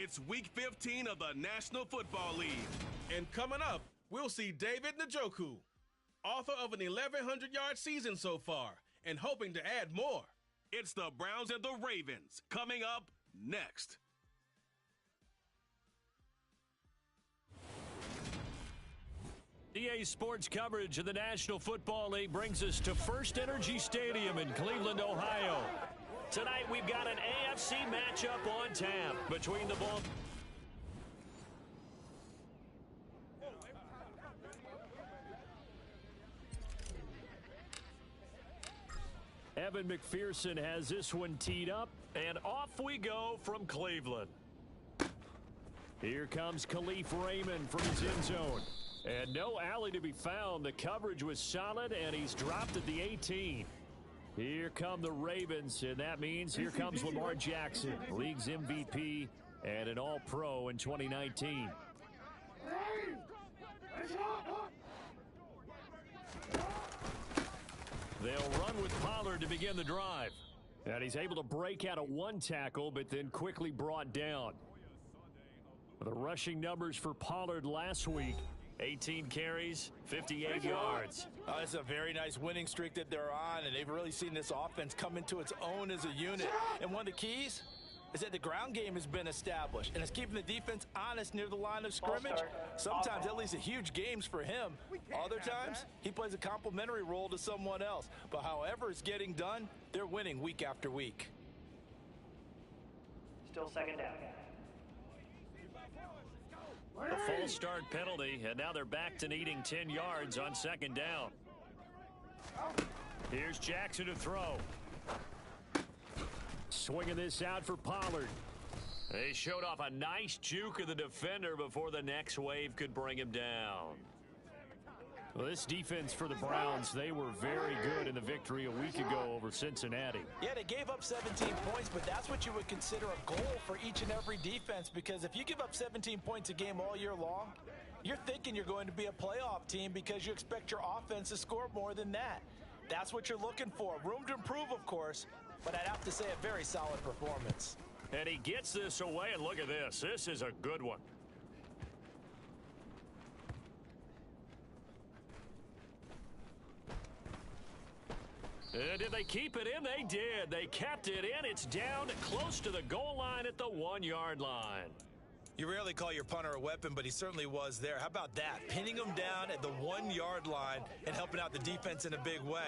It's Week 15 of the National Football League. And coming up, we'll see David Njoku, author of an 1,100-yard season so far, and hoping to add more. It's the Browns and the Ravens coming up next. EA Sports coverage of the National Football League brings us to First Energy Stadium in Cleveland, Ohio. Tonight we've got an AFC matchup on tap between the ball. Evan McPherson has this one teed up, and off we go from Cleveland. Here comes Khalif Raymond from his end zone. And no alley to be found. The coverage was solid, and he's dropped at the 18. Here come the Ravens, and that means here comes Lamar Jackson, league's MVP and an All-Pro in 2019. They'll run with Pollard to begin the drive. And he's able to break out of one tackle, but then quickly brought down. The rushing numbers for Pollard last week: 18 carries, 58 yards. It's a very nice winning streak that they're on, and they've really seen this offense come into its own as a unit. And one of the keys is that the ground game has been established, and it's keeping the defense honest near the line of scrimmage. Sometimes that leads to huge games for him. Other times, he plays a complementary role to someone else. But however it's getting done, they're winning week after week. Still second down. A false start penalty, and now they're back to needing 10 yards on second down. Here's Jackson to throw. Swinging this out for Pollard. They showed off a nice juke of the defender before the next wave could bring him down. Well, this defense for the Browns, they were very good in the victory a week ago over Cincinnati. Yeah, they gave up 17 points, but that's what you would consider a goal for each and every defense, because if you give up 17 points a game all year long, you're thinking you're going to be a playoff team because you expect your offense to score more than that. That's what you're looking for. Room to improve, of course, but I'd have to say a very solid performance. And he gets this away, and look at this. This is a good one. Did they keep it in? They did. They kept it in. It's down close to the goal line at the 1-yard line. You rarely call your punter a weapon, but he certainly was there. How about that? Pinning him down at the 1-yard line and helping out the defense in a big way.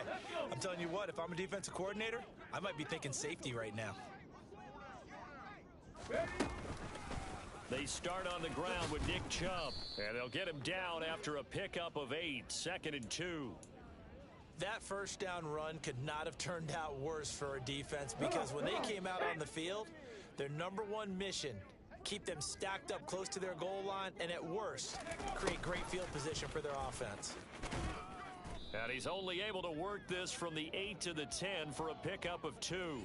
I'm telling you what, if I'm a defensive coordinator, I might be thinking safety right now. They start on the ground with Nick Chubb, and they'll get him down after a pickup of 8, 2nd and 2. That first down run could not have turned out worse for a defense, because when they came out on the field, their number one mission, keep them stacked up close to their goal line, and at worst, create great field position for their offense. And he's only able to work this from the 8 to the 10 for a pickup of 2.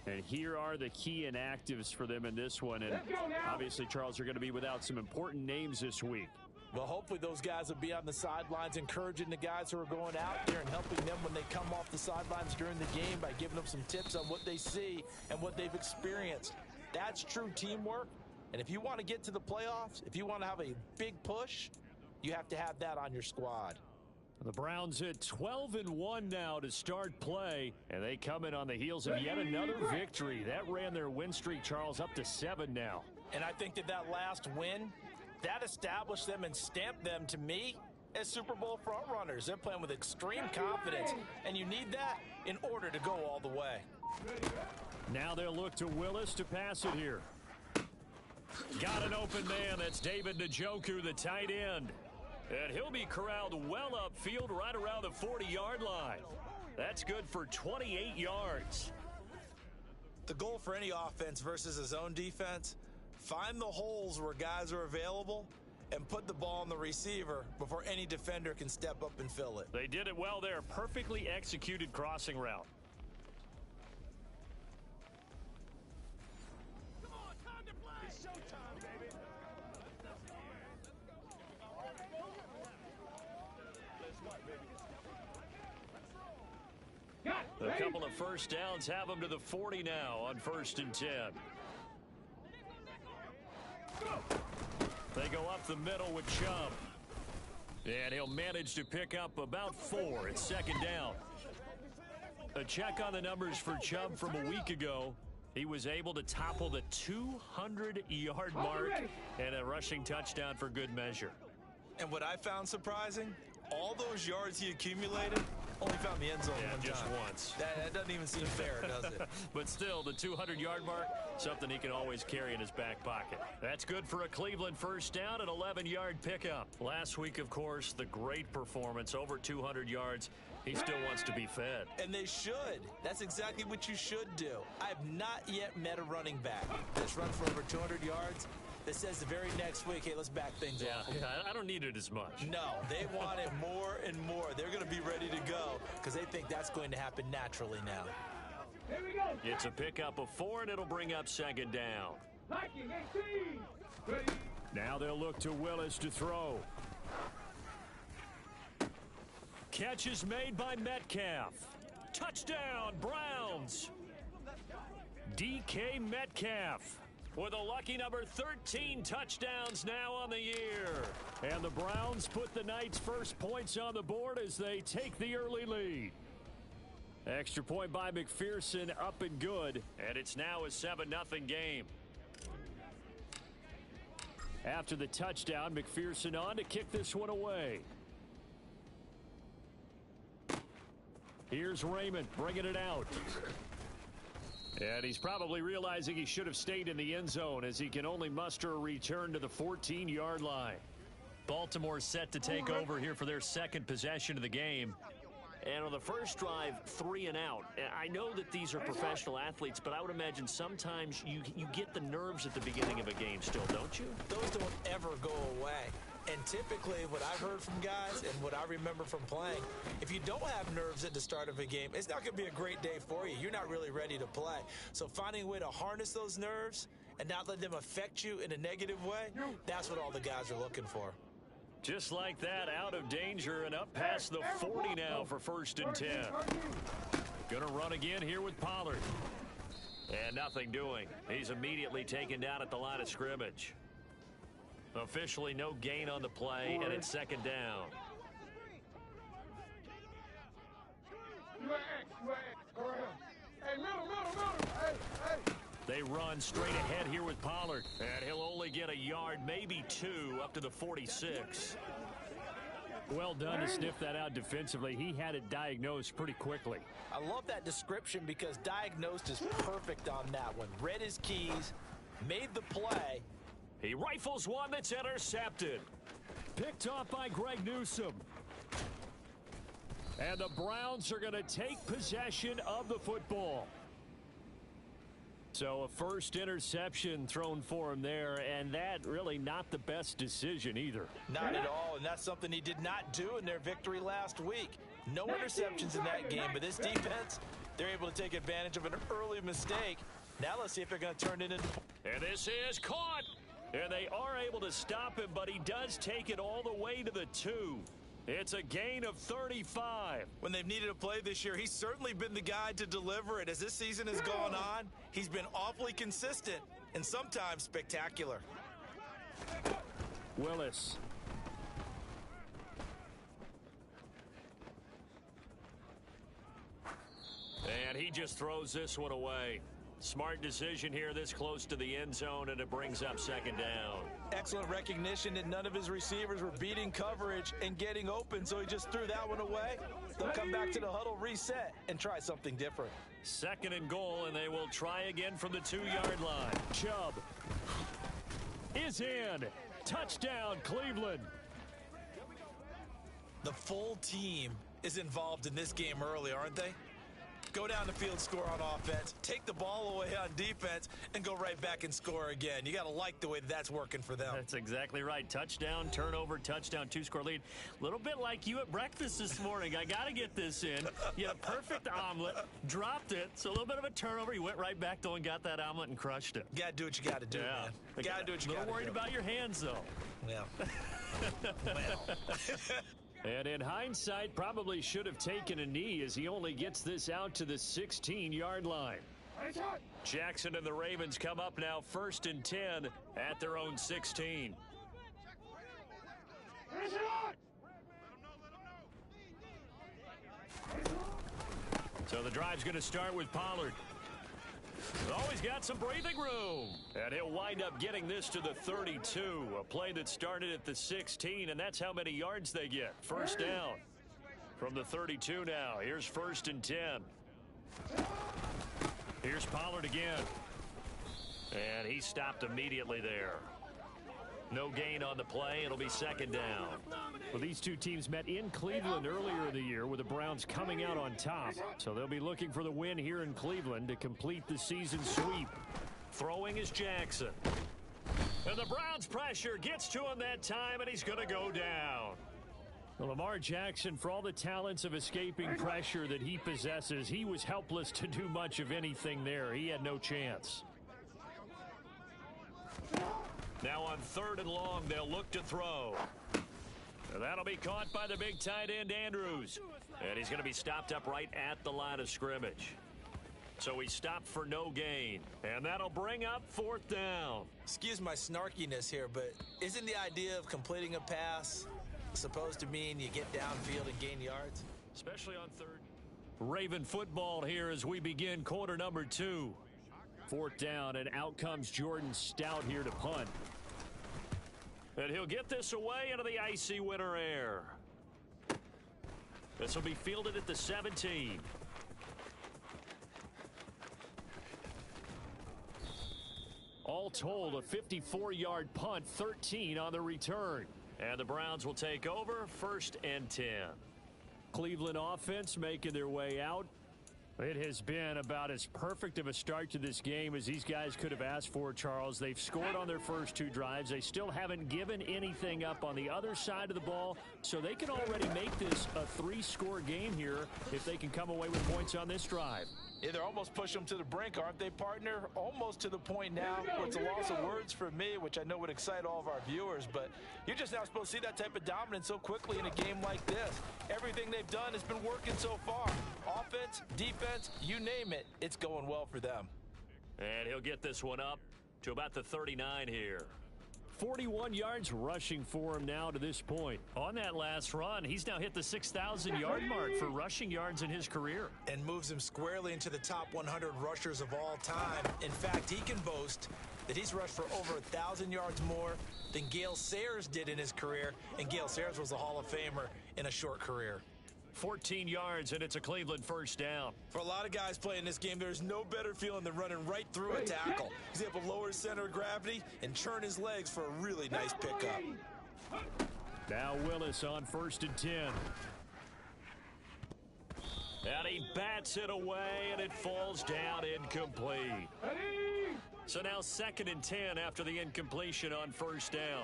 And here are the key inactives for them in this one. And obviously, Charles, are going to be without some important names this week. Well, hopefully those guys will be on the sidelines encouraging the guys who are going out there and helping them when they come off the sidelines during the game by giving them some tips on what they see and what they've experienced. That's true teamwork. And if you want to get to the playoffs, if you want to have a big push, you have to have that on your squad. The Browns at 12-1 now to start play, and they come in on the heels of yet another victory. That ran their win streak, Charles, up to 7 now. And I think that last win, that established them and stamped them, to me, as Super Bowl frontrunners. They're playing with extreme confidence, and you need that in order to go all the way. Now they'll look to Willis to pass it here. Got an open man. That's David Njoku, the tight end. And he'll be corralled well upfield right around the 40-yard line. That's good for 28 yards. The goal for any offense versus a zone defense, find the holes where guys are available and put the ball on the receiver before any defender can step up and fill it. They did it well there. Perfectly executed crossing route. Come on, time to play. It's showtime, baby. A couple of first downs have them to the 40 now on 1st and 10. They go up the middle with Chubb. And he'll manage to pick up about 4. It's second down. A check on the numbers for Chubb from a week ago. He was able to topple the 200-yard mark and a rushing touchdown for good measure. And what I found surprising, all those yards he accumulated, only found the end zone one just time. once. That doesn't even seem fair, does it? But still, the 200-yard mark, something he can always carry in his back pocket. That's good for a Cleveland first down and 11-yard pickup. Last week, of course, the great performance, over 200 yards. He still wants to be fed. And they should. That's exactly what you should do. I have not yet met a running back that's run for over 200 yards that says the very next week, hey, let's back things off. Yeah, I don't need it as much. No, they want it more and more. They're going to be ready to go because they think that's going to happen naturally now. Here we go. It's a pickup of 4, and it'll bring up second down. Liking 18. Ready. Now they'll look to Willis to throw. Catch is made by Metcalf. Touchdown, Browns. DK Metcalf with a lucky number 13 touchdowns now on the year. And the Browns put the night's first points on the board as they take the early lead. Extra point by McPherson, up and good. And it's now a 7-0 game. After the touchdown, McPherson on to kick this one away. Here's Raymond bringing it out. And he's probably realizing he should have stayed in the end zone as he can only muster a return to the 14-yard line. Baltimore set to take over here for their second possession of the game. And on the first drive, 3 and out. I know that these are professional athletes, but I would imagine sometimes you get the nerves at the beginning of a game still, don't you? Those don't ever go away. And typically what I've heard from guys and what I remember from playing, if you don't have nerves at the start of a game, it's not going to be a great day for you. You're not really ready to play. So finding a way to harness those nerves and not let them affect you in a negative way, that's what all the guys are looking for. Just like that, out of danger and up past the 40 now for 1st and 10. Gonna run again here with Pollard. And nothing doing. He's immediately taken down at the line of scrimmage. Officially no gain on the play, and it's second down. They run straight ahead here with Pollard, and he'll only get a yard, maybe 2, up to the 46. Well done to sniff that out defensively. He had it diagnosed pretty quickly. I love that description because diagnosed is perfect on that one. Read his keys, made the play. He rifles one that's intercepted. Picked off by Greg Newsome. And the Browns are going to take possession of the football. So a first interception thrown for him there, and that really not the best decision either. Not at all, and that's something he did not do in their victory last week. No interceptions in that game, but this defense, they're able to take advantage of an early mistake. Now let's see if they're going to turn it into... And this is caught. And they are able to stop him, but he does take it all the way to the 2. It's a gain of 35. When they've needed a play this year, he's certainly been the guy to deliver it. As this season has gone on, he's been awfully consistent and sometimes spectacular. Willis. And he just throws this one away. Smart decision here this close to the end zone, and it brings up second down. Excellent recognition that none of his receivers were beating coverage and getting open, so he just threw that one away. They'll come back to the huddle, reset, and try something different. Second and goal, and they will try again from the 2-yard line. Chubb is in. Touchdown, Cleveland. The full team is involved in this game early, aren't they? Go down the field, score on offense, take the ball away on defense, and go right back and score again. You got to like the way that's working for them. That's exactly right. Touchdown, turnover, touchdown, 2-score lead. A little bit like you at breakfast this morning. I got to get this in. You had a perfect omelet, dropped it, so a little bit of a turnover. You went right back, though, and got that omelet and crushed it. Got to do what you got to do, man. Got to do what you got to do. A little worried about your hands, though. Yeah. Well. And in hindsight, probably should have taken a knee as he only gets this out to the 16-yard line. Jackson and the Ravens come up now 1st and 10 at their own 16. So the drive's going to start with Pollard. Oh, he's got some breathing room. And he'll wind up getting this to the 32. A play that started at the 16, and that's how many yards they get. First down from the 32 now. Here's 1st and 10. Here's Pollard again. And he stopped immediately there. No gain on the play. It'll be 2nd down. Well, these two teams met in Cleveland earlier in the year with the Browns coming out on top. So they'll be looking for the win here in Cleveland to complete the season sweep. Throwing is Jackson. And the Browns pressure gets to him that time, and he's going to go down. Well, Lamar Jackson, for all the talents of escaping pressure that he possesses, he was helpless to do much of anything there. He had no chance. Now on 3rd and long, they'll look to throw. And that'll be caught by the big tight end, Andrews. And he's going to be stopped up right at the line of scrimmage. So he stopped for no gain. And that'll bring up 4th down. Excuse my snarkiness here, but isn't the idea of completing a pass supposed to mean you get downfield and gain yards? Especially on 3rd. Raven football here as we begin quarter number 2. 4th down, and out comes Jordan Stout here to punt. And he'll get this away into the icy winter air. This will be fielded at the 17. All told, a 54-yard punt, 13 on the return. And the Browns will take over 1st and 10. Cleveland offense making their way out. It has been about as perfect of a start to this game as these guys could have asked for, Charles. They've scored on their first 2 drives. They still haven't given anything up on the other side of the ball, so they can already make this a 3-score game here if they can come away with points on this drive. Yeah, they're almost pushing them to the brink, aren't they, partner? Almost to the point now where it's a loss of words for me, which I know would excite all of our viewers, but you're just now supposed to see that type of dominance so quickly in a game like this. Everything they've done has been working so far. Offense, defense, you name it, it's going well for them. And he'll get this one up to about the 39 here. 41 yards rushing for him now to this point. On that last run, he's now hit the 6,000-yard mark for rushing yards in his career. And moves him squarely into the top 100 rushers of all time. In fact, he can boast that he's rushed for over 1,000 yards more than Gale Sayers did in his career. And Gale Sayers was a Hall of Famer in a short career. 14 yards, and it's a Cleveland 1st down. For a lot of guys playing this game, there's no better feeling than running right through a tackle. He's able to lower his center of gravity and churn his legs for a really nice pickup. Now Willis on 1st and 10. And he bats it away, and it falls down incomplete. So now 2nd and 10 after the incompletion on 1st down.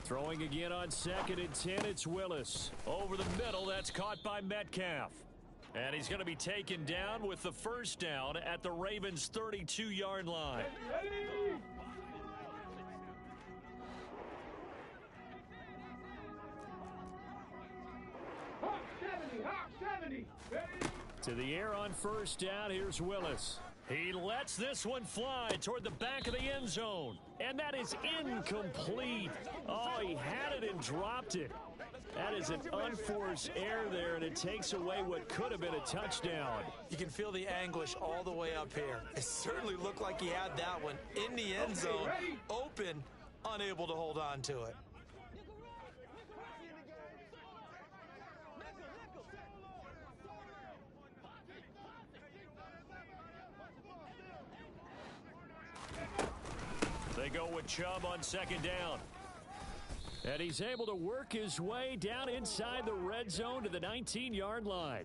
Throwing again on 2nd and 10, it's Willis. Over the middle, that's caught by Metcalf. And he's going to be taken down with the 1st down at the Ravens' 32-yard line. Hawk 70. To the air on 1st down, here's Willis. He lets this one fly toward the back of the end zone. And that is incomplete. Oh, he had it and dropped it. That is an unforced error there, and it takes away what could have been a touchdown. You can feel the anguish all the way up here. It certainly looked like he had that one in the end zone, open, unable to hold on to it. They go with Chubb on 2nd down. And he's able to work his way down inside the red zone to the 19-yard line.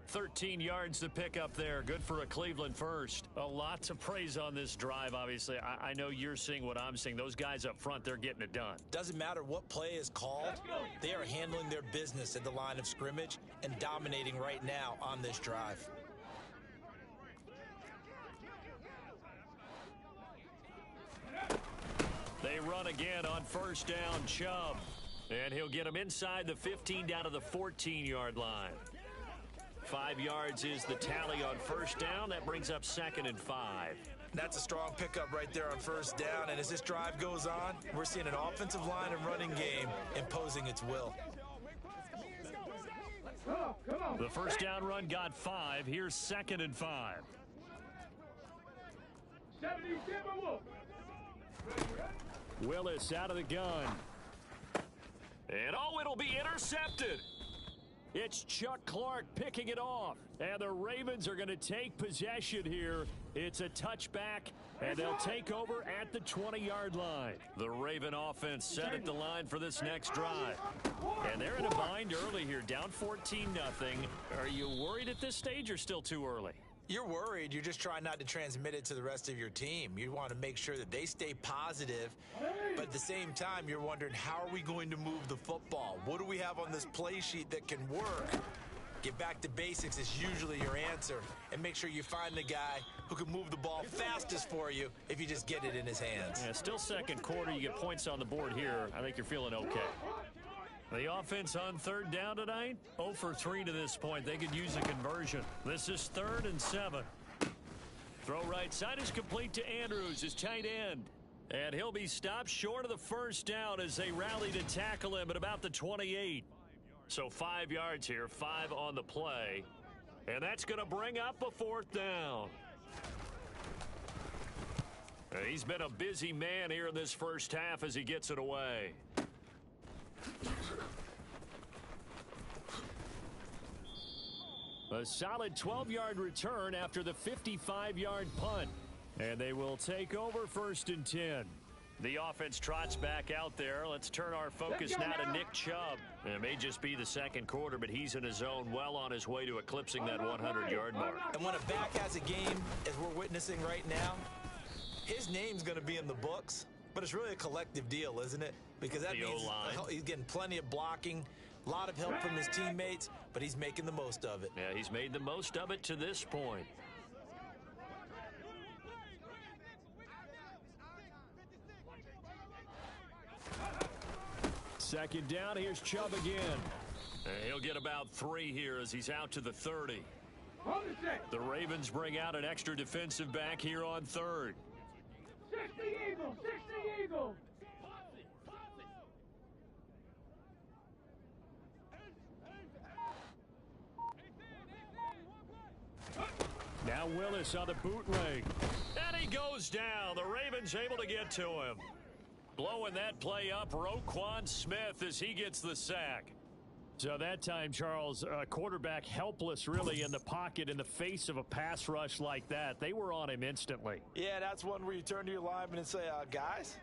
13 yards to pick up there. Good for a Cleveland 1st. A lot to praise on this drive, obviously. I know you're seeing what I'm seeing. Those guys up front, they're getting it done. Doesn't matter what play is called. They are handling their business at the line of scrimmage and dominating right now on this drive. They run again on 1st down, Chubb. And he'll get him inside the 15 down to the 14-yard line. 5 yards is the tally on first down. That brings up 2nd and 5. That's a strong pickup right there on first down. And as this drive goes on, we're seeing an offensive line and running game imposing its will. The first down run got 5. Here's 2nd and 5. 77 Wolf. Willis out of the gun. And it'll be intercepted. It's Chuck Clark picking it off. And the Ravens are going to take possession here. It's a touchback, and they'll take over at the 20-yard line. The Raven offense set at the line for this next drive. And they're in a bind early here, down 14-0. Are you worried at this stage or still too early? You're worried. You're just trying not to transmit it to the rest of your team. You want to make sure that they stay positive, but at the same time, you're wondering, how are we going to move the football? What do we have on this play sheet that can work? Get back to basics is usually your answer, and make sure you find the guy who can move the ball fastest for you if you just get it in his hands. Yeah, still second quarter. You get points on the board here. I think you're feeling okay. The offense on third down tonight, 0 for 3 to this point. They could use a conversion. This is 3rd and 7. Throw right side is complete to Andrews, his tight end. And he'll be stopped short of the first down as they rally to tackle him at about the 28. So 5 yards here, 5 on the play. And that's going to bring up a 4th down. And he's been a busy man here in this first half as he gets it away. A solid 12-yard return after the 55-yard punt. And they will take over 1st and 10. The offense trots back out there. Let's turn our focus now to Nick Chubb. It may just be the second quarter, but he's in his zone, well on his way to eclipsing that 100-yard mark. And when a back has a game, as we're witnessing right now, his name's going to be in the books, but it's really a collective deal, isn't it? Because that means he's getting plenty of blocking, a lot of help from his teammates, but he's making the most of it. Yeah, he's made the most of it to this point. Second down, here's Chubb again. And he'll get about 3 here as he's out to the 30. The Ravens bring out an extra defensive back here on 3rd. 60 Eagle, 60 Eagle. Now Willis on the bootleg. And he goes down. The Ravens able to get to him. Blowing that play up, Roquan Smith as he gets the sack. So that time, Charles, quarterback helpless really in the pocket in the face of a pass rush like that. They were on him instantly. Yeah, that's one where you turn to your lineman and say, guys,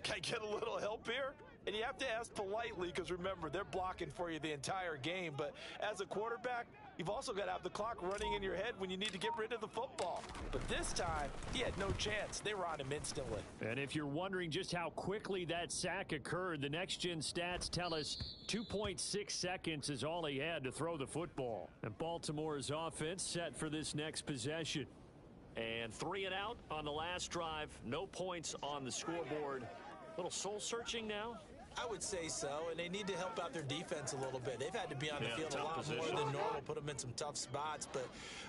can I get a little help here? And you have to ask politely because, remember, they're blocking for you the entire game. But as a quarterback, you've also got to have the clock running in your head when you need to get rid of the football. But this time, he had no chance. They were on him instantly. And if you're wondering just how quickly that sack occurred, the next-gen stats tell us 2.6 seconds is all he had to throw the football. And Baltimore's offense set for this next possession. And 3 and out on the last drive. No points on the scoreboard. A little soul-searching now. I would say so, and they need to help out their defense a little bit. They've had to be on the field a lot more than normal, put them in some tough spots. But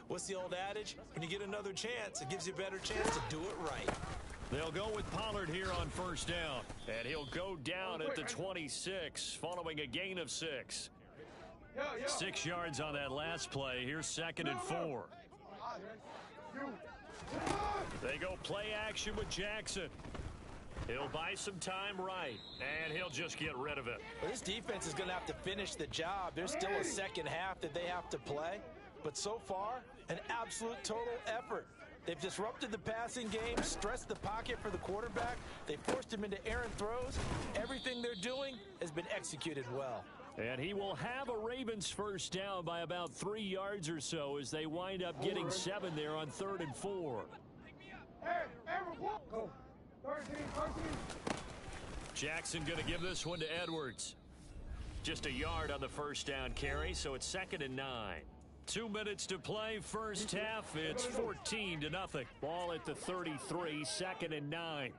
what's the old adage? When you get another chance, it gives you a better chance to do it right. They'll go with Pollard here on first down, and he'll go down at the 26 following a gain of 6. 6 yards on that last play. Here's 2nd and 4. They go play action with Jackson. He'll buy some time right, and he'll just get rid of it. Well, this defense is going to have to finish the job. There's still a second half that they have to play. But so far, an absolute total effort. They've disrupted the passing game, stressed the pocket for the quarterback. They forced him into errant throws. Everything they're doing has been executed well. And he will have a Ravens first down by about 3 yards or so as they wind up getting 7 there on 3rd and 4. Jackson going to give this one to Edwards. Just a yard on the first down carry, so it's 2nd and 9. 2 minutes to play, first half. It's 14-0. Ball at the 33, 2nd and 9.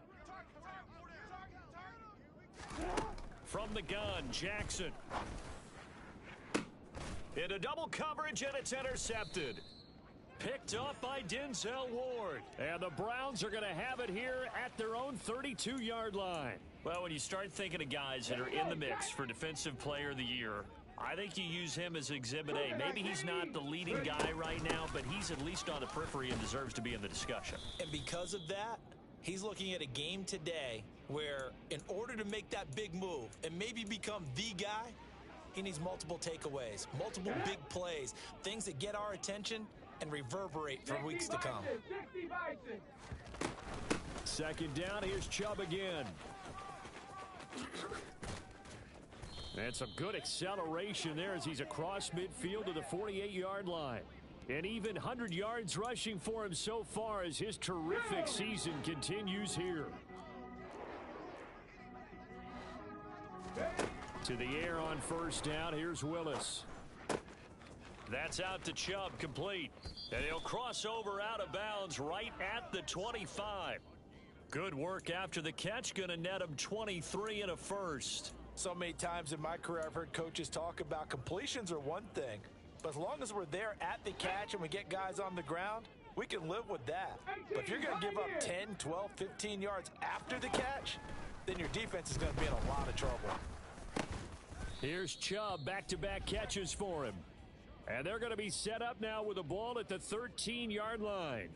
From the gun, Jackson. Into double coverage, and it's intercepted. Picked up by Denzel Ward. And the Browns are going to have it here at their own 32-yard line. Well, when you start thinking of guys that are in the mix for Defensive Player of the Year, I think you use him as Exhibit A. Maybe he's not the leading guy right now, but he's at least on the periphery and deserves to be in the discussion. And because of that, he's looking at a game today where in order to make that big move and maybe become the guy, he needs multiple takeaways, multiple big plays, things that get our attention and reverberate for weeks to come. Second down, here's Chubb again. And some good acceleration there as he's across midfield to the 48-yard line. And even 100 yards rushing for him so far as his terrific season continues here. To the air on first down, here's Willis. That's out to Chubb, complete. And he'll cross over out of bounds right at the 25. Good work after the catch, going to net him 23 and a first. So many times in my career, I've heard coaches talk about completions are one thing, but as long as we're there at the catch and we get guys on the ground, we can live with that. But if you're going to give up 10, 12, 15 yards after the catch, then your defense is going to be in a lot of trouble. Here's Chubb, back-to-back catches for him. And they're going to be set up now with a ball at the 13-yard line.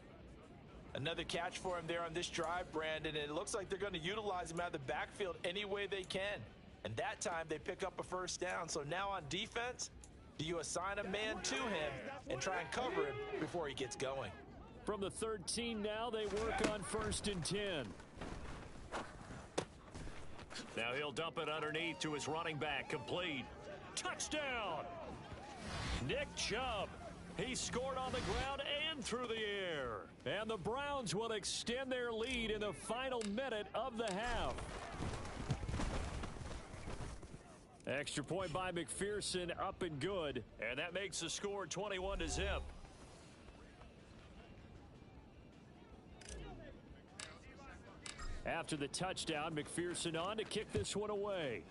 Another catch for him there on this drive, Brandon, and it looks like they're going to utilize him out of the backfield any way they can. And that time they pick up a first down. So now on defense, do you assign a man to him and try and cover him before he gets going? From the 13 now, they work on 1st and 10. Now he'll dump it underneath to his running back, complete. Touchdown! Nick Chubb. He scored on the ground and through the air. And the Browns will extend their lead in the final minute of the half. Extra point by McPherson, up and good. And that makes the score 21-0. After the touchdown, McPherson on to kick this one away.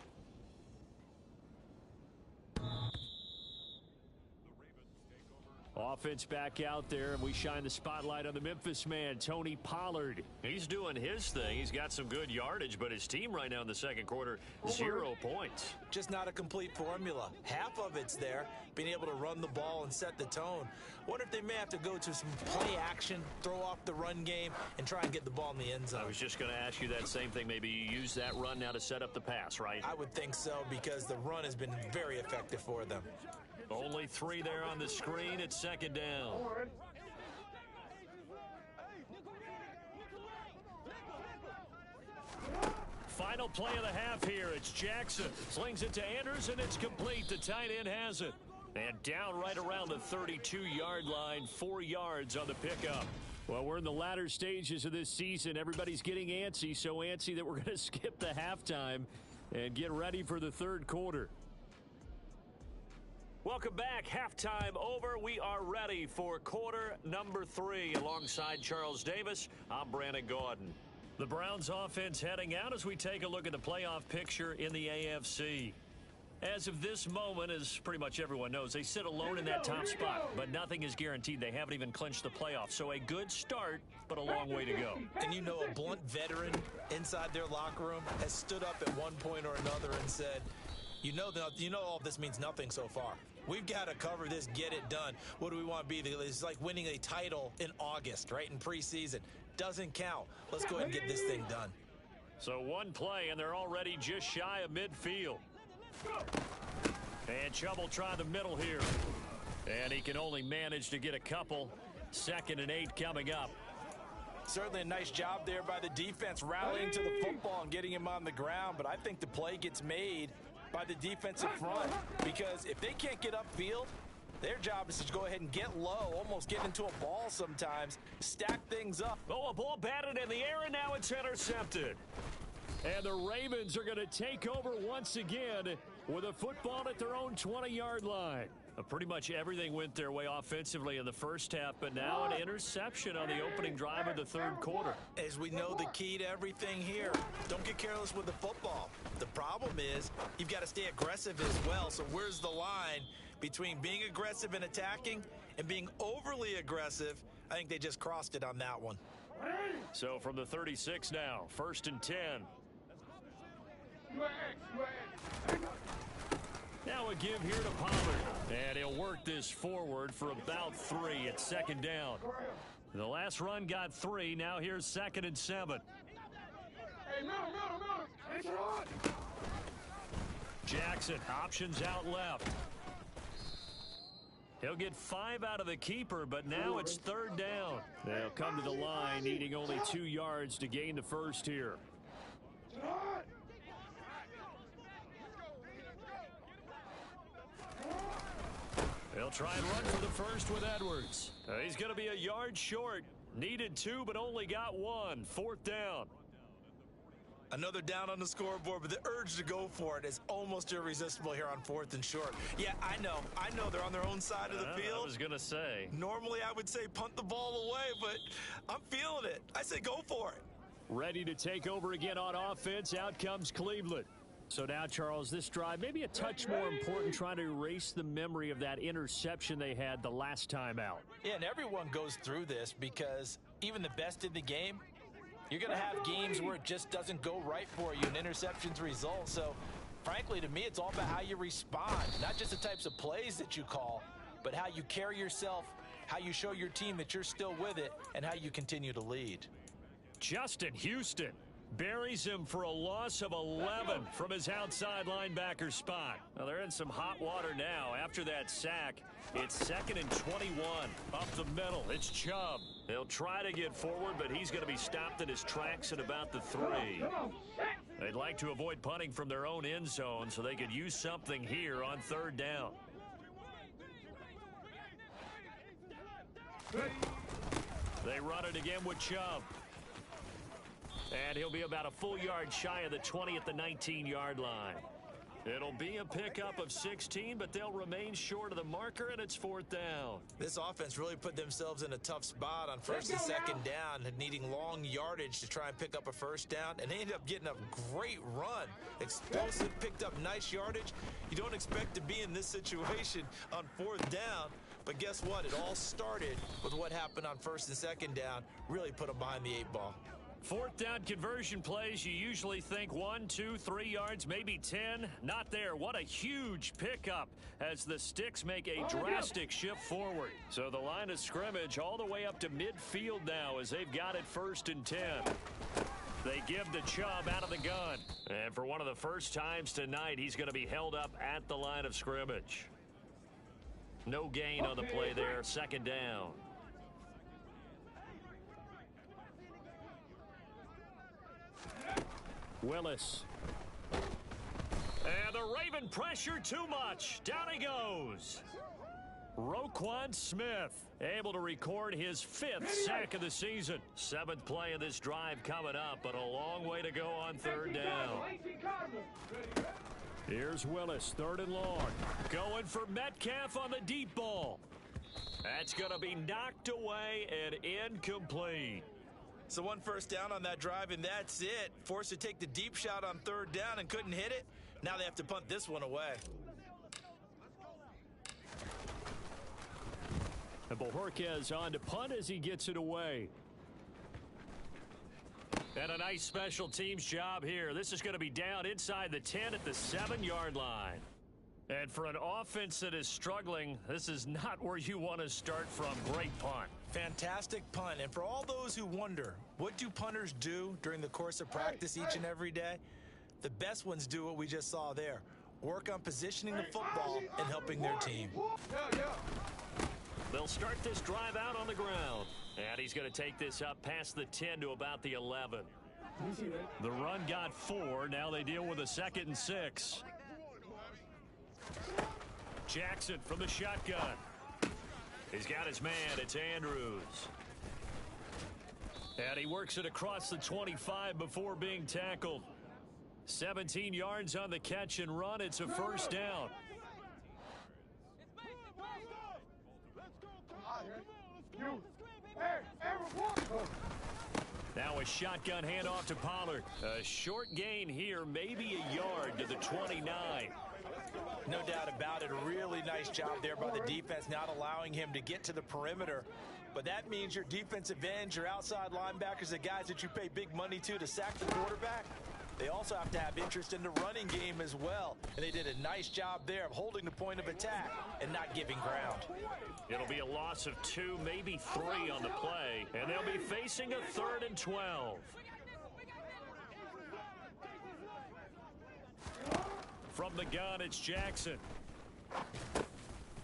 Offense back out there, and we shine the spotlight on the Memphis man, Tony Pollard. He's doing his thing. He's got some good yardage, but his team right now in the second quarter, 0 points. Just not a complete formula. Half of it's there, being able to run the ball and set the tone. Wonder if they may have to go to some play action, throw off the run game, and try and get the ball in the end zone. I was just going to ask you that same thing. Maybe you use that run now to set up the pass, right? I would think so, because the run has been very effective for them. Only 3 there on the screen. It's second down. Final play of the half here. It's Jackson. Slings it to Andrews, and it's complete. The tight end has it. And down right around the 32-yard line. 4 yards on the pickup. Well, we're in the latter stages of this season. Everybody's getting antsy, so antsy that we're going to skip the halftime and get ready for the third quarter. Welcome back. Halftime over. We are ready for quarter number 3. Alongside Charles Davis, I'm Brandon Gordon. The Browns offense heading out as we take a look at the playoff picture in the AFC. As of this moment, as pretty much everyone knows, they sit alone in that top spot, but nothing is guaranteed. They haven't even clinched the playoffs, so a good start, but a long way to go. And you know, a blunt veteran inside their locker room has stood up at one point or another and said, you know all of this means nothing so far. We've got to cover this, get it done. What do we want to be? It's like winning a title in August, right, in preseason. Doesn't count. Let's go ahead and get this thing done. So one play, and they're already just shy of midfield. And Chubb will try the middle here. And he can only manage to get a couple. 2nd and 8 coming up. Certainly a nice job there by the defense, rallying to the football and getting him on the ground. But I think the play gets made by the defensive front, because if they can't get upfield, their job is to go ahead and get low, almost get into a ball sometimes, stack things up. Oh, a ball batted in the air, and now it's intercepted. And the Ravens are going to take over once again with a football at their own 20-yard line. Pretty much everything went their way offensively in the first half, but now an interception on the opening drive of the third quarter. As we know, the key to everything here, don't get careless with the football. The problem is you've got to stay aggressive as well. So where's the line Between being aggressive and attacking and being overly aggressive, I think they just crossed it on that one. So from the 36 now, 1st and 10. Now a give here to Pollard. And he'll work this forward for about 3 at 2nd down. The last run got 3. Now here's 2nd and 7. Jackson options out left. He'll get 5 out of the keeper, but now it's 3rd down. They'll come to the line, needing only 2 yards to gain the first here. They'll try and run for the first with Edwards. He's going to be a yard short. Needed 2, but only got 1. 4th down. Another down on the scoreboard, but the urge to go for it is almost irresistible here on 4th and short. Yeah, I know they're on their own side of the field. I was going to say. Normally I would say punt the ball away, but I'm feeling it. I say go for it. Ready to take over again on offense. Out comes Cleveland. So now, Charles, this drive maybe a touch more important, trying to erase the memory of that interception they had the last time out. Yeah, and everyone goes through this because even the best in the game, you're going to have games where it just doesn't go right for you and interceptions result. So, frankly, to me, it's all about how you respond, not just the types of plays that you call, but how you carry yourself, how you show your team that you're still with it, and how you continue to lead. Justin Houston buries him for a loss of 11 from his outside linebacker spot. Well, they're in some hot water now. After that sack, it's 2nd and 21. Up the middle, it's Chubb. He'll try to get forward, but he's going to be stopped in his tracks at about the 3. They'd like to avoid punting from their own end zone so they could use something here on 3rd down. They run it again with Chubb. And he'll be about a full yard shy of the 20 at the 19-yard line. It'll be a pickup of 16, but they'll remain short of the marker, and it's 4th down. This offense really put themselves in a tough spot on 1st and 2nd down, needing long yardage to try and pick up a 1st down, and they ended up getting a great run. Explosive, picked up nice yardage. You don't expect to be in this situation on 4th down, but guess what? It all started with what happened on 1st and 2nd down, really put them behind the 8 ball. 4th down conversion plays, you usually think 1, 2, 3 yards, maybe 10. Not there. What a huge pickup as the Sticks make a drastic shift forward. So the line of scrimmage all the way up to midfield now as they've got it 1st and 10. They give to Chubb out of the gun. And for one of the first times tonight, he's going to be held up at the line of scrimmage. No gain on the play there. 2nd down. Willis. And the Raven pressure too much. Down he goes. Roquan Smith able to record his 5th sack of the season. 7th play of this drive coming up, but a long way to go on 3rd down. Here's Willis, 3rd and long. Going for Metcalf on the deep ball. That's going to be knocked away and incomplete. So 1 first down on that drive, and that's it. Forced to take the deep shot on 3rd down and couldn't hit it. Now they have to punt this one away. And Bojorquez on to punt as he gets it away. And a nice special teams job here. This is going to be down inside the 10 at the 7-yard line. And for an offense that is struggling, this is not where you want to start from. Great punt. Fantastic punt. And for all those who wonder, what do punters do during the course of practice each and every day? The best ones do what we just saw there. Work on positioning the football and helping their team. They'll start this drive out on the ground. And he's going to take this up past the 10 to about the 11. The run got 4. Now they deal with a 2nd and 6. Jackson from the shotgun. He's got his man. It's Andrews. And he works it across the 25 before being tackled. 17 yards on the catch and run. It's a 1st down. Now a shotgun handoff to Pollard. A short gain here, maybe a yard to the 29. No doubt about it. A really nice job there by the defense, not allowing him to get to the perimeter. But that means your defensive ends, your outside linebackers, the guys that you pay big money to sack the quarterback, they also have to have interest in the running game as well. And they did a nice job there of holding the point of attack and not giving ground. It'll be a loss of 2, maybe 3 on the play, and they'll be facing a 3rd and 12. From the gun, it's Jackson.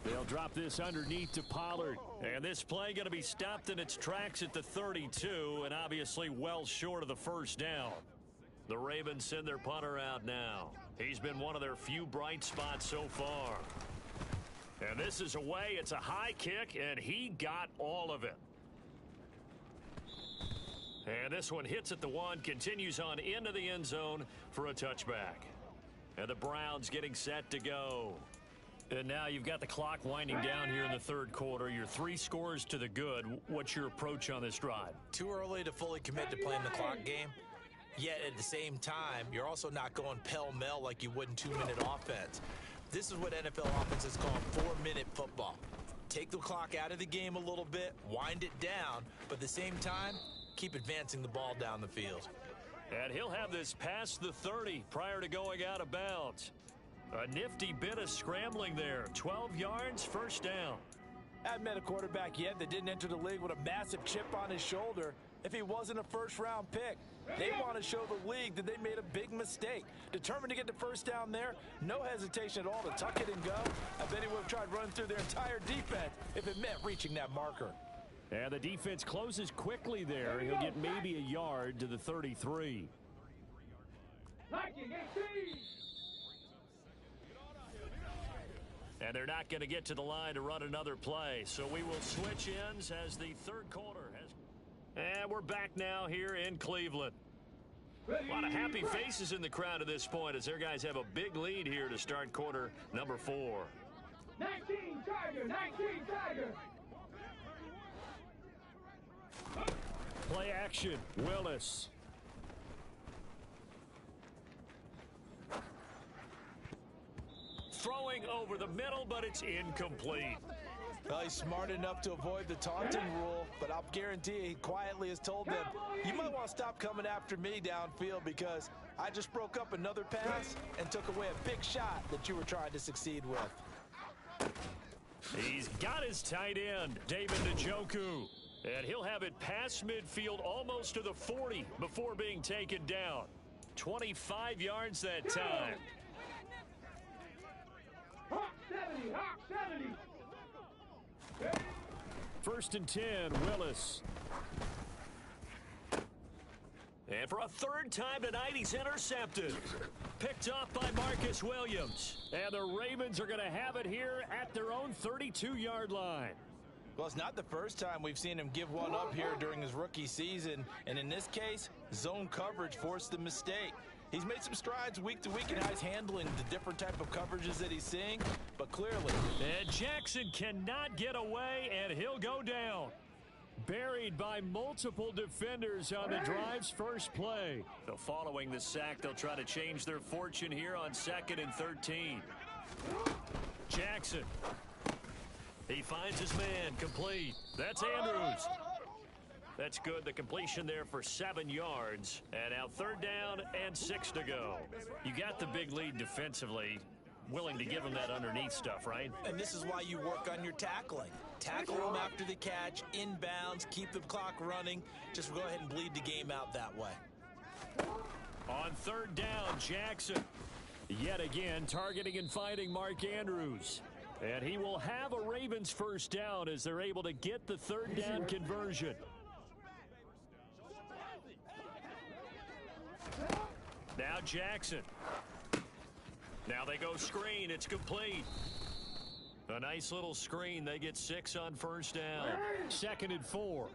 They'll drop this underneath to Pollard. And this play going to be stopped in its tracks at the 32, and obviously well short of the first down. The Ravens send their punter out now. He's been one of their few bright spots so far. And this is away. It's a high kick, and he got all of it. And this one hits at the 1, continues on into the end zone for a touchback. And the Browns getting set to go. And now you've got the clock winding down here in the third quarter. You're 3 scores to the good. What's your approach on this drive? Too early to fully commit to playing the clock game. Yet at the same time, you're also not going pell-mell like you would in 2-minute offense. This is what NFL offenses call 4-minute football. Take the clock out of the game a little bit, wind it down, but at the same time, keep advancing the ball down the field. And he'll have this past the 30 prior to going out of bounds. A nifty bit of scrambling there. 12 yards, first down. I haven't met a quarterback yet that didn't enter the league with a massive chip on his shoulder if he wasn't a first-round pick. They want to show the league that they made a big mistake. Determined to get the first down there, no hesitation at all to tuck it and go. I bet he would have tried running through their entire defense if it meant reaching that marker. And the defense closes quickly there. He'll get maybe a yard to the 33. And they're not going to get to the line to run another play. So we will switch ends as the third quarter has. And we're back now here in Cleveland. A lot of happy faces in the crowd at this point as their guys have a big lead here to start quarter number 4. 19 Tiger, 19 Tiger. Play action, Willis. Throwing over the middle, but it's incomplete. Well, he's smart enough to avoid the taunting rule, but I'll guarantee he quietly has told them, you might want to stop coming after me downfield because I just broke up another pass and took away a big shot that you were trying to succeed with. He's got his tight end, David Njoku. And he'll have it past midfield almost to the 40 before being taken down. 25 yards that time. Hawk 70, Hawk 70. First and 10, Willis. And for a third time tonight, he's intercepted. Picked off by Marcus Williams. And the Ravens are going to have it here at their own 32-yard line. Well, it's not the first time we've seen him give one up here during his rookie season. And in this case, zone coverage forced the mistake. He's made some strides week to week in how he's handling the different type of coverages that he's seeing. But clearly. And Jackson cannot get away, and he'll go down. Buried by multiple defenders on the drive's first play. So following the sack, they'll try to change their fortune here on 2nd and 13. Jackson. He finds his man, complete. That's Andrews. That's good. The completion there for 7 yards. And now 3rd down and 6 to go. You got the big lead defensively. Willing to give him that underneath stuff, right? And this is why you work on your tackling. Tackle him after the catch, inbounds, keep the clock running. Just go ahead and bleed the game out that way. On 3rd down, Jackson. Yet again, targeting and finding Mark Andrews. And he will have a Ravens first down as they're able to get the 3rd down conversion. Now Jackson. Now they go screen. It's complete. A nice little screen. They get 6 on first down. 2nd and 4.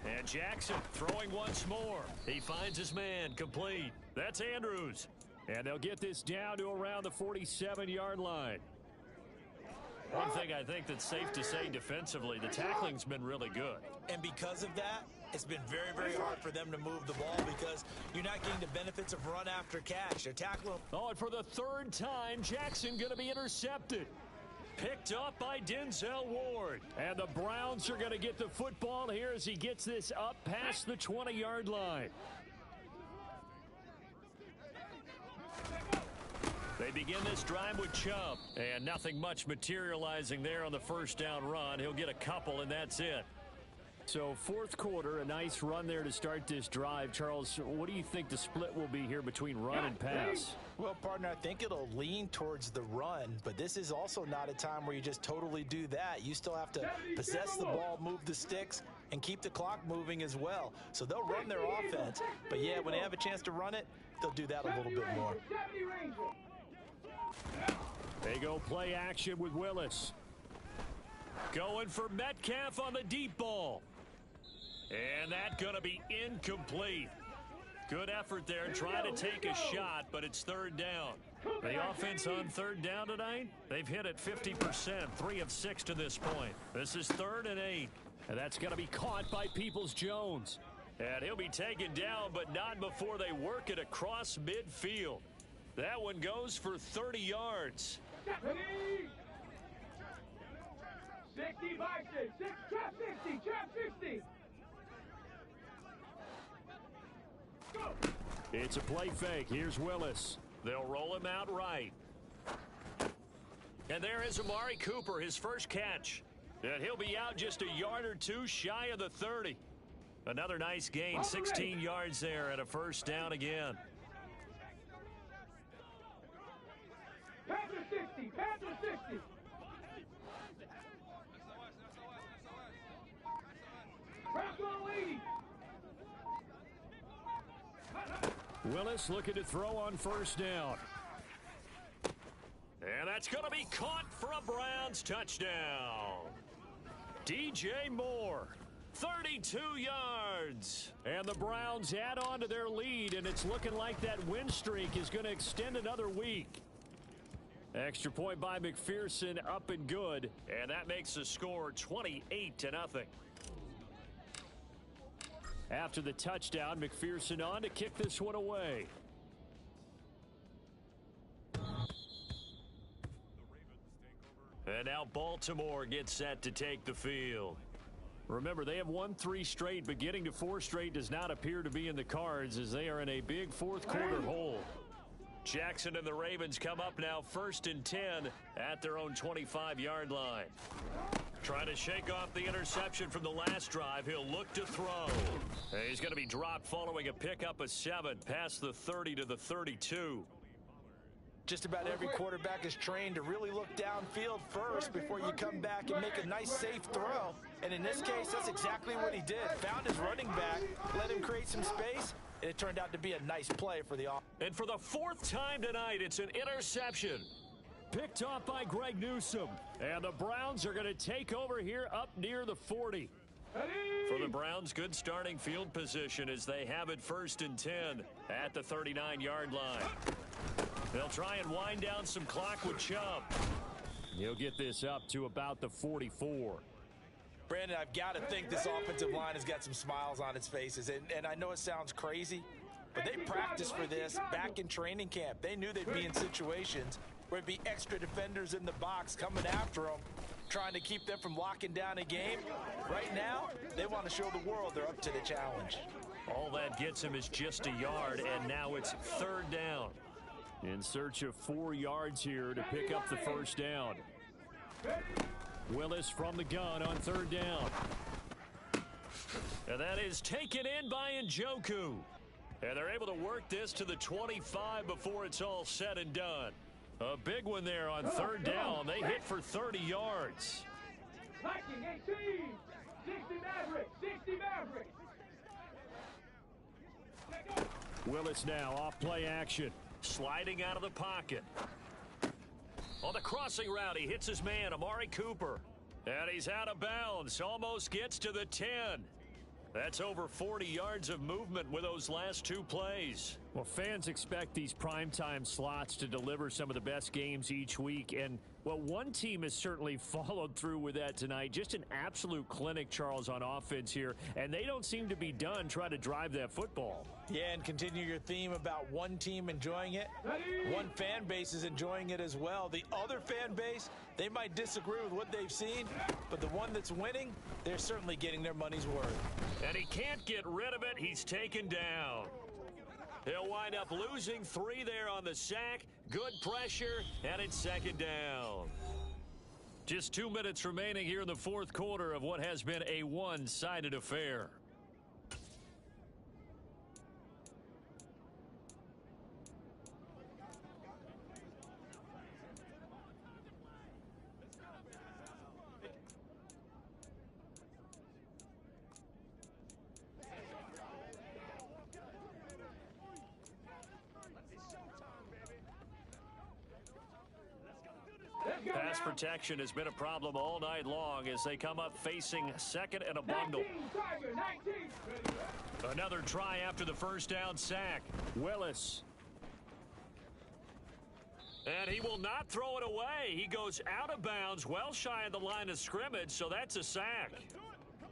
And Jackson throwing once more. He finds his man, complete. That's Andrews. And they'll get this down to around the 47-yard line. One thing I think that's safe to say defensively, the tackling's been really good. And because of that, It's been very, very hard for them to move the ball because you're not getting the benefits of run after catch. They're tackling. Oh, and for the third time, Jackson going to be intercepted. Picked up by Denzel Ward. And the Browns are going to get the football here as he gets this up past the 20-yard line. They begin this drive with Chubb. And nothing much materializing there on the first down run. He'll get a couple, and that's it. So fourth quarter, a nice run there to start this drive. Charles, what do you think the split will be here between run and pass? Well, partner, I think it'll lean towards the run, but this is also not a time where you just totally do that. You still have to possess the ball, move the sticks, and keep the clock moving as well. So they'll run their offense, but yeah, when they have a chance to run it, they'll do that a little bit more. They go play action with Willis. Going for Metcalf on the deep ball. And that's going to be incomplete. Good effort there trying to take a shot, but it's third down. The offense on third down tonight, they've hit it 50%, 3 of 6 to this point. This is 3rd and 8. And that's going to be caught by Peoples-Jones. And he'll be taken down, but not before they work it across midfield. That one goes for 30 yards. 60, by 6, trap 60, trap 60. Go. It's a play fake. Here's Willis. They'll roll him out right. And there is Amari Cooper, his first catch. And he'll be out just a yard or two shy of the 30. Another nice gain, 16 yards there and a first down again. Panther 60, Panther 60. Willis looking to throw on first down. And that's going to be caught for a Browns touchdown. DJ Moore, 32 yards. And the Browns add on to their lead, and it's looking like that win streak is going to extend another week. Extra point by McPherson, up and good. And that makes the score 28-0. After the touchdown, McPherson on to kick this one away. And now Baltimore gets set to take the field. Remember, they have won 3 straight, but getting to 4 straight does not appear to be in the cards as they are in a big fourth quarter hole. Jackson and the Ravens come up now 1st and 10 at their own 25-yard line. Trying to shake off the interception from the last drive. He'll look to throw. He's going to be dropped following a pickup of 7 past the 30 to the 32. Just about every quarterback is trained to really look downfield first before you come back and make a nice safe throw. And in this case, that's exactly what he did. Found his running back, let him create some space, and it turned out to be a nice play for the offense. And for the 4th time tonight, it's an interception. Picked off by Greg Newsome. And the Browns are going to take over here up near the 40. For the Browns, good starting field position as they have it 1st and 10 at the 39-yard line. They'll try and wind down some clock with Chubb. He'll get this up to about the 44. Brandon, I've got to think this offensive line has got some smiles on its faces. And I know it sounds crazy, but they practiced for this back in training camp. They knew they'd be in situations where it'd be extra defenders in the box coming after them, trying to keep them from locking down a game. Right now, they want to show the world they're up to the challenge. All that gets him is just a yard, and now it's 3rd down. In search of 4 yards here to pick up the first down. Willis from the gun on 3rd down. And that is taken in by Njoku. And they're able to work this to the 25 before it's all said and done. A big one there on 3rd down. They hit for 30 yards. Viking 18, 60 Maverick, 60 Maverick. Willis now off play action. Sliding out of the pocket. On the crossing route, he hits his man, Amari Cooper. And he's out of bounds. Almost gets to the 10. That's over 40 yards of movement with those last 2 plays. Well, fans expect these primetime slots to deliver some of the best games each week. And, well, one team has certainly followed through with that tonight. Just an absolute clinic, Charles, on offense here. And they don't seem to be done trying to drive that football. Yeah, and continue your theme about one team enjoying it. One fan base is enjoying it as well. The other fan base, they might disagree with what they've seen, but the one that's winning, they're certainly getting their money's worth. And he can't get rid of it. He's taken down. He'll wind up losing 3 there on the sack. Good pressure, and it's second down. Just 2 minutes remaining here in the fourth quarter of what has been a one-sided affair. Pass protection has been a problem all night long as they come up facing second and a bundle. Another try after the first down sack. Willis. And he will not throw it away. He goes out of bounds, well shy of the line of scrimmage, so that's a sack.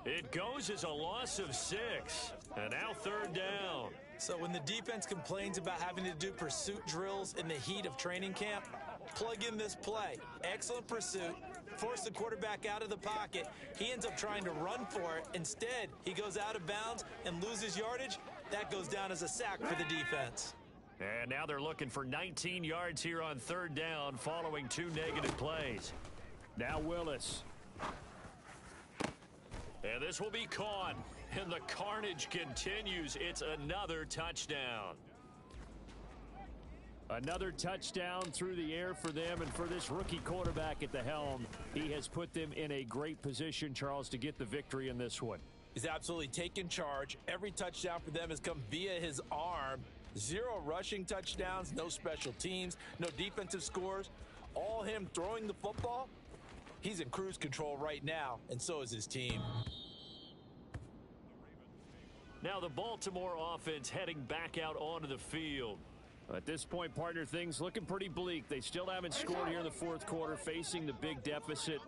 It goes as a loss of 6. And now third down. So when the defense complains about having to do pursuit drills in the heat of training camp, plug in this play. Excellent pursuit. Force the quarterback out of the pocket. He ends up trying to run for it. Instead, he goes out of bounds and loses yardage. That goes down as a sack for the defense. And now they're looking for 19 yards here on third down following 2 negative plays. Now Willis. And this will be caught. And the carnage continues. It's another touchdown. Another touchdown through the air for them, and for this rookie quarterback at the helm, he has put them in a great position, Charles, to get the victory in this one. He's absolutely taken charge. Every touchdown for them has come via his arm. 0 rushing touchdowns, no special teams, no defensive scores. All him throwing the football. He's in cruise control right now, and so is his team. Now the Baltimore offense heading back out onto the field. At this point, partner, things looking pretty bleak. They still haven't scored here in the fourth quarter, facing the big deficit.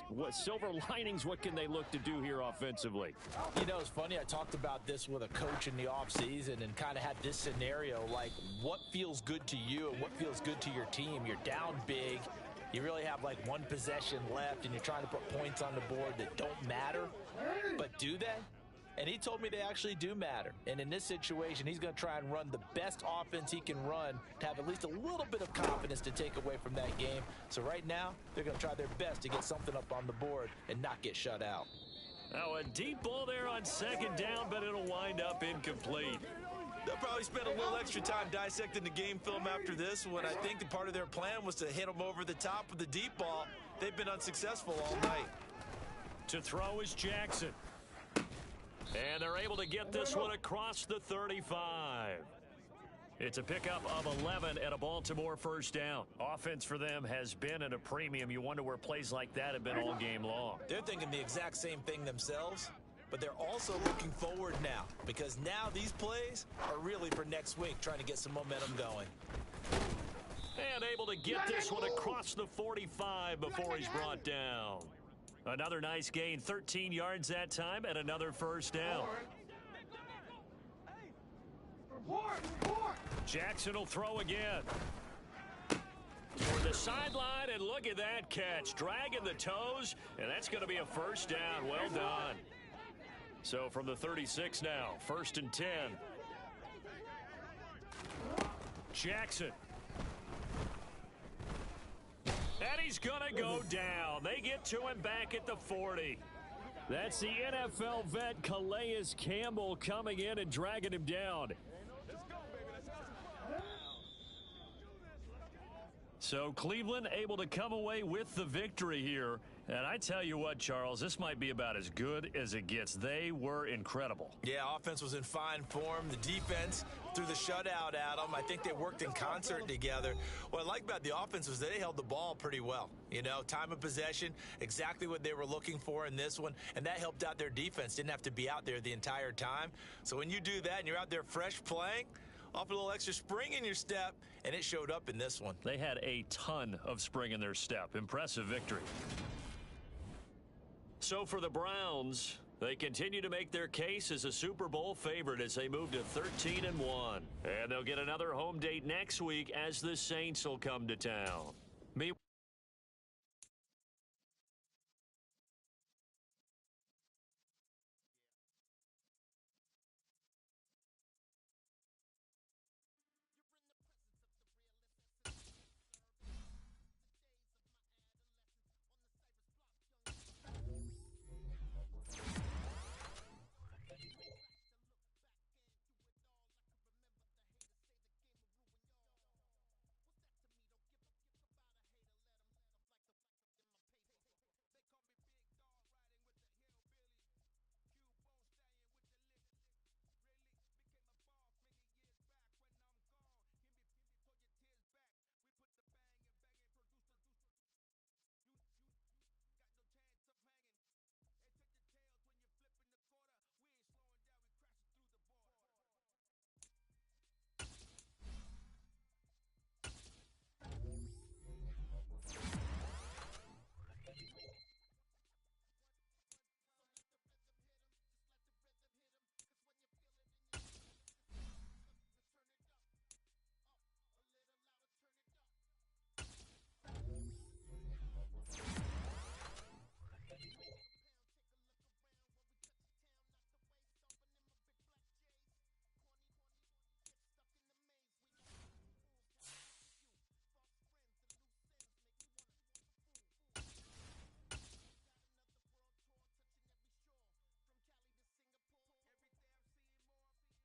What silver linings, what can they look to do here offensively? You know, it's funny. I talked about this with a coach in the offseason and kind of had this scenario, like what feels good to you and what feels good to your team. You're down big. You really have like one possession left, and you're trying to put points on the board that don't matter. But do they? And he told me they actually do matter. And in this situation, he's going to try and run the best offense he can run to have at least a little bit of confidence to take away from that game. So right now, they're going to try their best to get something up on the board and not get shut out. Now a deep ball there on second down, but it'll wind up incomplete. They'll probably spend a little extra time dissecting the game film after this one. I think that part of their plan was to hit them over the top with the deep ball. They've been unsuccessful all night. To throw is Jackson. And they're able to get this one across the 35. It's a pickup of 11 and a Baltimore first down. Offense for them has been at a premium. You wonder where plays like that have been all game long. They're thinking the exact same thing themselves, but they're also looking forward now, because now these plays are really for next week, trying to get some momentum going. And able to get this one across the 45 before he's brought down. Another nice gain, 13 yards that time, and another first down. Jackson will throw again. For the sideline, and look at that catch. Dragging the toes, and that's going to be a first down. Well done. So from the 36 now, 1st and 10. Jackson. And he's going to go down. They get to him back at the 40. That's the NFL vet Calais Campbell coming in and dragging him down. So Cleveland able to come away with the victory here. And I tell you what, Charles, this might be about as good as it gets. They were incredible. Yeah, offense was in fine form. The defense threw the shutout at them. I think they worked in concert together. What I like about the offense was they held the ball pretty well. You know, time of possession, exactly what they were looking for in this one, and that helped out their defense. Didn't have to be out there the entire time. So when you do that and you're out there fresh playing, Offer a little extra spring in your step, and it showed up in this one. They had a ton of spring in their step. Impressive victory. So for the Browns, they continue to make their case as a Super Bowl favorite as they move to 13-1. And they'll get another home date next week as the Saints will come to town.